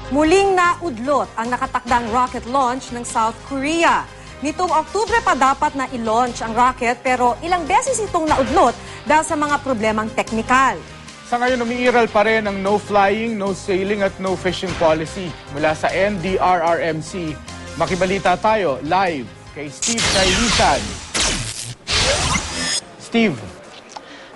Muling naudlot ang nakatakdang rocket launch ng South Korea. Nitong Oktubre pa dapat na i-launch ang rocket pero ilang beses itong naudlot dahil sa mga problemang teknikal. Sa ngayon, umiiral pa rin ang no flying, no sailing at no fishing policy mula sa NDRRMC. Makibalita tayo live kay Steve Kailisan. Steve.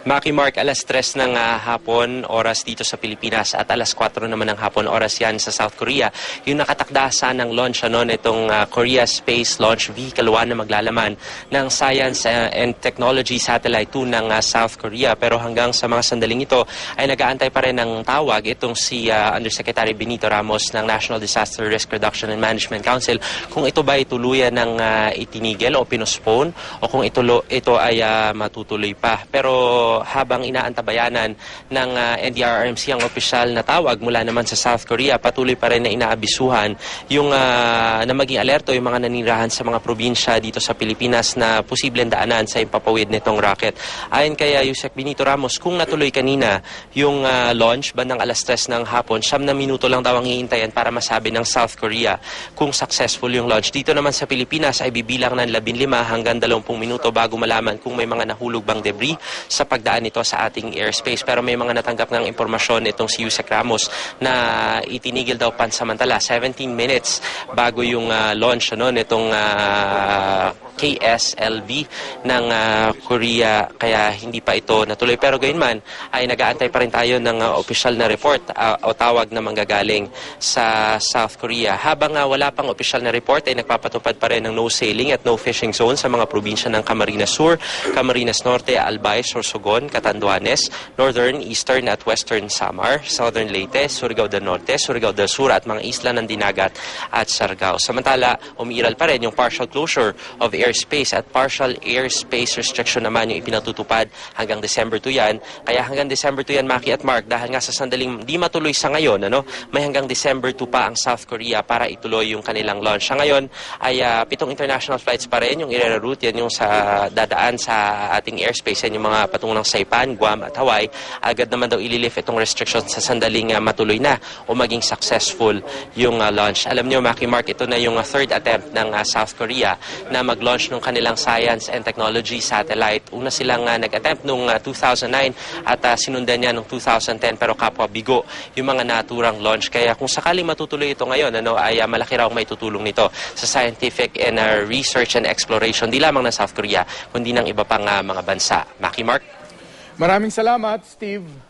Maki Mark, alas 3 ng hapon, oras dito sa Pilipinas at alas 4 naman ng hapon, oras yan sa South Korea. Yung nakatakda ng launch itong Korea Space Launch Vehicle 1 na maglalaman ng Science and Technology Satellite 2 ng South Korea. Pero hanggang sa mga sandaling ito ay nag-aantay pa rin ng tawag itong si Undersecretary Benito Ramos ng National Disaster Risk Reduction and Management Council kung ito ba tuluyan ng itinigil o pinospone o kung ito ay matutuloy pa. Pero habang inaantabayanan ng NDRRMC ang opisyal na tawag mula naman sa South Korea, patuloy pa rin na inaabisuhan yung na maging alerto yung mga nanirahan sa mga probinsya dito sa Pilipinas na posibleng daanan sa impapawid nitong rocket. Ayon kay Yusek Benito Ramos, kung natuloy kanina yung launch bandang alas 3 ng hapon, 9 na minuto lang daw ang hihintayin para masabi ng South Korea kung successful yung launch. Dito naman sa Pilipinas ay bibilang ng 15 hanggang 20 minuto bago malaman kung may mga nahulog bang debris sa pagdaan nito sa ating airspace. Pero may mga natanggap ng impormasyon itong si Yusek Ramos na itinigil daw pansamantala 17 minutes bago yung launch nitong KSLV ng Korea, kaya hindi pa ito natuloy. Pero gayunman ay nag-aantay pa rin tayo ng opisyal na report o tawag na manggagaling sa South Korea. Habang wala pang opisyal na report ay nagpapatupad pa rin ng no sailing at no fishing zone sa mga probinsya ng Camarines Sur, Camarines Norte, Albay, Sorsogon, Catanduanes, Northern, Eastern at Western Samar, Southern Leyte, Surigao del Norte, Surigao del Sur at mga isla ng Dinagat at Siargao. Samantala, umiiral pa rin yung partial closure of airspace at partial airspace restriction naman yung ipinatutupad hanggang December 2 yan. Kaya hanggang December 2 yan, Maki at Mark, dahil nga sa sandaling di matuloy sa ngayon, may hanggang December 2 pa ang South Korea para ituloy yung kanilang launch. Sa ngayon ay 7 international flights pa rin yung i-reroute, yan yung sa dadaan sa ating airspace, yan yung mga patungong Saipan, Guam at Hawaii. Agad naman daw ililift itong restrictions sa sandaling matuloy na o maging successful yung launch. Alam niyo, Maki Mark, ito na yung third attempt ng South Korea na mag-launch ng kanilang Science and Technology Satellite. Una silang nag-attempt noong 2009 at sinundan niya noong 2010 pero kapwa bigo yung mga naturang launch. Kaya kung sakaling matutuloy ito ngayon, ay malaki raw may tutulong nito sa scientific and research and exploration, di lamang ng South Korea, kundi ng iba pang mga bansa. Maki Mark? Maraming salamat, Steve.